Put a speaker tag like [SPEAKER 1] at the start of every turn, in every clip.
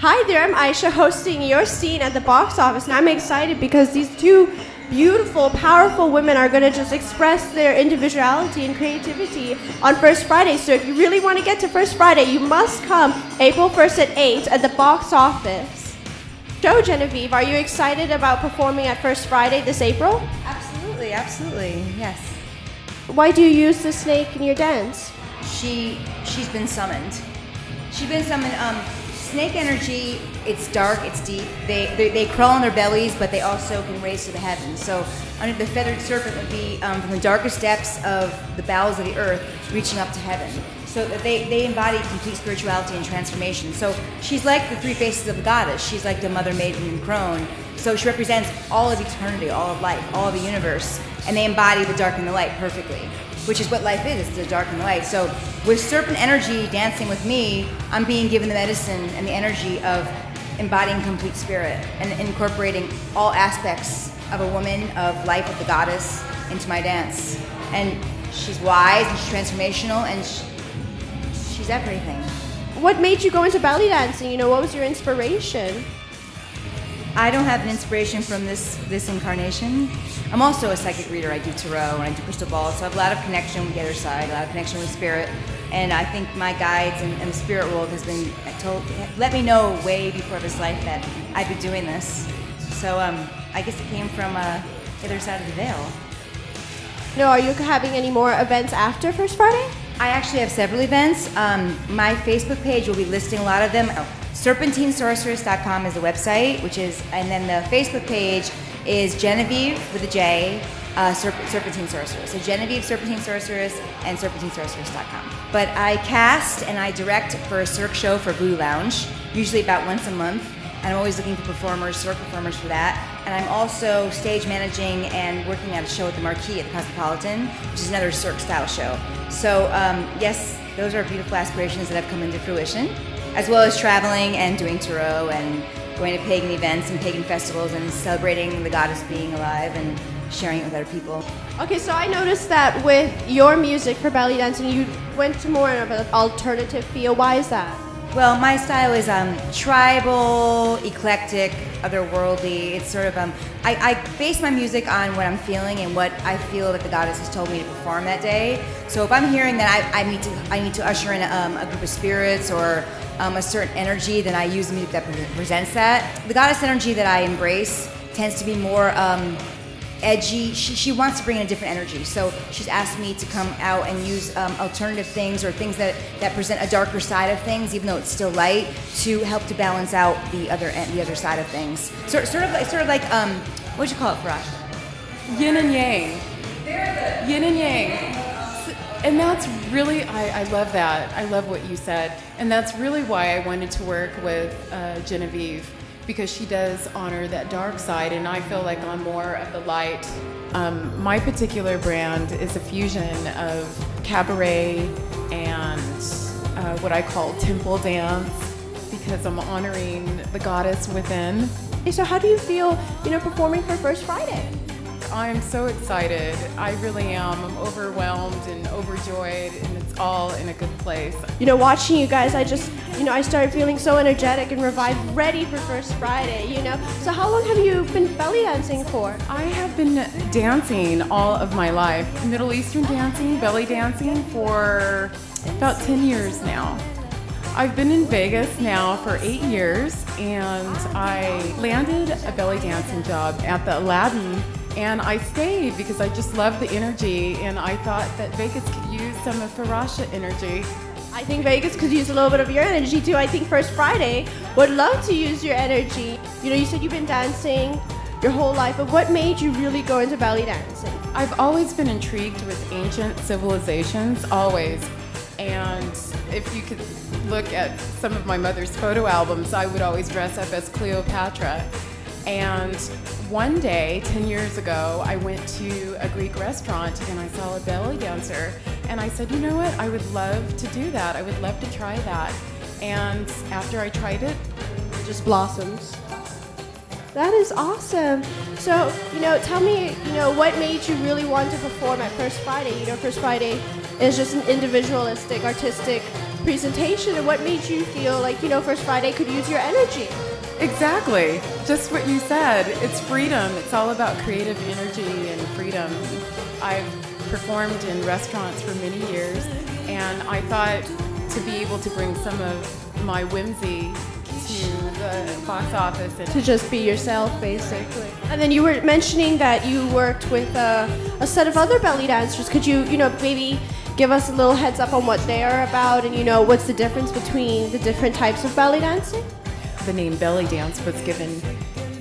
[SPEAKER 1] Hi there, I'm Aisha, hosting your scene at the box office, and I'm excited because these two beautiful, powerful women are going to just express their individuality and creativity on First Friday. So if you really want to get to First Friday, you must come April 1st at 8 at the box office. So Jeneveive, are you excited about performing at First Friday this April?
[SPEAKER 2] Absolutely, absolutely, yes.
[SPEAKER 1] Why do you use the snake in your dance?
[SPEAKER 2] She's been summoned. She's been summoned. Snake energy, it's dark, it's deep. They crawl on their bellies, but they also can raise to the heavens. So under the feathered serpent would be from the darkest depths of the bowels of the earth, reaching up to heaven. So that they embody complete spirituality and transformation. So she's like the three faces of the goddess. She's like the mother, maiden, and crone. So she represents all of eternity, all of life, all of the universe. And they embody the dark and the light perfectly, which is what life is, it's the dark and the light. So with serpent energy dancing with me, I'm being given the medicine and the energy of embodying complete spirit and incorporating all aspects of a woman, of life, of the goddess into my dance. And she's wise and she's transformational and she's everything.
[SPEAKER 1] What made you go into belly dancing? You know, what was your inspiration?
[SPEAKER 2] I don't have an inspiration from this incarnation. I'm also a psychic reader. I do tarot and I do crystal balls, so I have a lot of connection with the other side, a lot of connection with spirit. And I think my guides and the spirit world has been let me know way before this life that I'd be doing this. So I guess it came from the other side of the veil.
[SPEAKER 1] No, are you having any more events after First Friday?
[SPEAKER 2] I actually have several events. My Facebook page will be listing a lot of them. Serpentinesorceress.com is the website, and then the Facebook page is Jeneveive with a J, Serpentine Sorceress. So Jeneveive, Serpentine Sorceress, and serpentinesorceress.com. But I cast and I direct for a Cirque show for Voodoo Lounge, usually about once a month. And I'm always looking for performers, Cirque performers for that. And I'm also stage managing and working at a show at the Marquee at the Cosmopolitan, which is another Cirque style show. So yes, those are beautiful aspirations that have come into fruition, as well as traveling and doing tarot and going to pagan events and pagan festivals and celebrating the goddess being alive and sharing it with other people.
[SPEAKER 1] Okay, so I noticed that with your music for belly dancing, you went to more of an alternative feel. Why is that?
[SPEAKER 2] Well, my style is tribal, eclectic, otherworldly. It's sort of I base my music on what I'm feeling and what I feel that the goddess has told me to perform that day. So if I'm hearing that I need to usher in a group of spirits or a certain energy, then I use music that presents that. The goddess energy that I embrace tends to be more edgy. She wants to bring in a different energy, so she's asked me to come out and use alternative things or things that present a darker side of things, even though it's still light, to help to balance out the other side of things. Sort of like what'd you call it, Farasha?
[SPEAKER 3] Yin and yang. Yin and yang. And that's really, I love that. I love what you said. And that's really why I wanted to work with Jeneveive, because she does honor that dark side, and I feel like I'm more of the light. My particular brand is a fusion of cabaret and what I call temple dance, because I'm honoring the goddess within.
[SPEAKER 1] So how do you feel, performing for First Friday?
[SPEAKER 3] I'm so excited. I really am. I'm overwhelmed and overjoyed, and it's all in a good place.
[SPEAKER 1] Watching you guys, I started feeling so energetic and revived, ready for First Friday, So how long have you been belly dancing for?
[SPEAKER 3] I have been dancing all of my life. Middle Eastern dancing, belly dancing for about 10 years now. I've been in Vegas now for 8 years, and I landed a belly dancing job at the Aladdin. And I stayed because I just loved the energy, and I thought that Vegas could use some of Farasha energy.
[SPEAKER 1] I think Vegas could use a little bit of your energy too. I think First Friday would love to use your energy. You said you've been dancing your whole life, but what made you really go into belly dancing?
[SPEAKER 3] I've always been intrigued with ancient civilizations, always. And if you could look at some of my mother's photo albums, I would always dress up as Cleopatra. And one day, 10 years ago, I went to a Greek restaurant and I saw a belly dancer. And I said, you know what, I would love to do that. I would love to try that. And after I tried it,
[SPEAKER 1] it just blossoms. That is awesome. So, tell me, what made you really want to perform at First Friday? First Friday is just an individualistic, artistic presentation, and what made you feel like, First Friday could use your energy?
[SPEAKER 3] Exactly. Just what you said. It's freedom. It's all about creative energy and freedom. I've performed in restaurants for many years, and I thought to be able to bring some of my whimsy to the box office and
[SPEAKER 1] to just be yourself, basically. And then you were mentioning that you worked with a set of other belly dancers. Could you, maybe give us a little heads up on what they are about, and what's the difference between the different types of belly dancing?
[SPEAKER 3] The name belly dance was given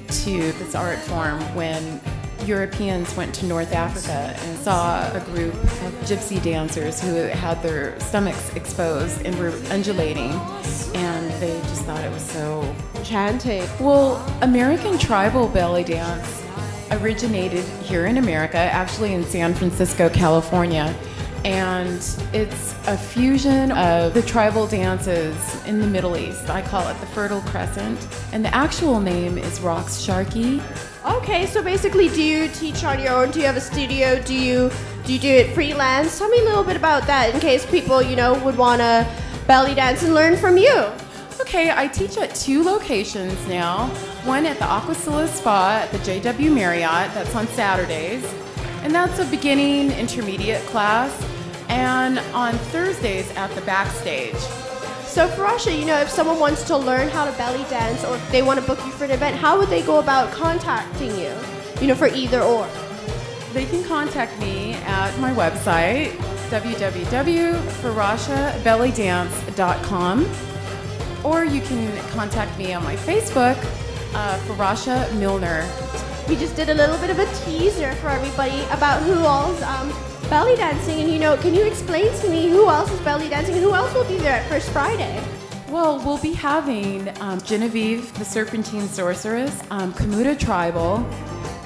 [SPEAKER 3] to this art form when Europeans went to North Africa and saw a group of gypsy dancers who had their stomachs exposed and were undulating, and they just thought it was so
[SPEAKER 1] enchanting.
[SPEAKER 3] Well, American tribal belly dance originated here in America, actually in San Francisco, California, and it's a fusion of the tribal dances in the Middle East. I call it the Fertile Crescent, and the actual name is Rox Sharkey.
[SPEAKER 1] Okay, so basically, do you teach on your own? Do you have a studio? Do you do it freelance? Tell me a little bit about that in case people, would want to belly dance and learn from you.
[SPEAKER 3] Okay, I teach at 2 locations now. One at the Aquasilla Spa at the JW Marriott, that's on Saturdays. And that's a beginning intermediate class. And on Thursdays at the Backstage.
[SPEAKER 1] So Farasha, if someone wants to learn how to belly dance or if they want to book you for an event, how would they go about contacting you, for either or?
[SPEAKER 3] They can contact me at my website, www.farashabellydance.com, or you can contact me on my Facebook, Farasha Milner.
[SPEAKER 1] We just did a little bit of a teaser for everybody about who all's belly dancing, and can you explain to me who else is belly dancing and who else will be there at First Friday?
[SPEAKER 3] Well, we'll be having Jeneveive, the Serpentine Sorceress, Kamuta Tribal,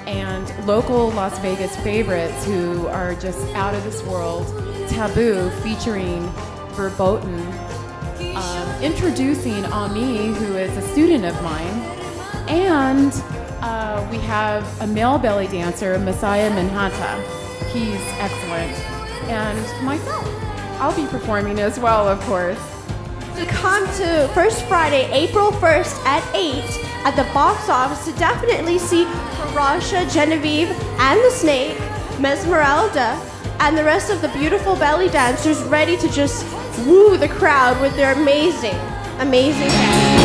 [SPEAKER 3] and local Las Vegas favorites who are just out of this world, Taboo, featuring Verboten, introducing Ami, who is a student of mine, and we have a male belly dancer, Messiah Manhattan. He's excellent. And myself. I'll be performing as well, of course.
[SPEAKER 1] To come to First Friday, April 1st at 8 at the box office to definitely see Farasha, Jeneveive, and the Snake, Mesmerelda, and the rest of the beautiful belly dancers ready to just woo the crowd with their amazing, amazing dance.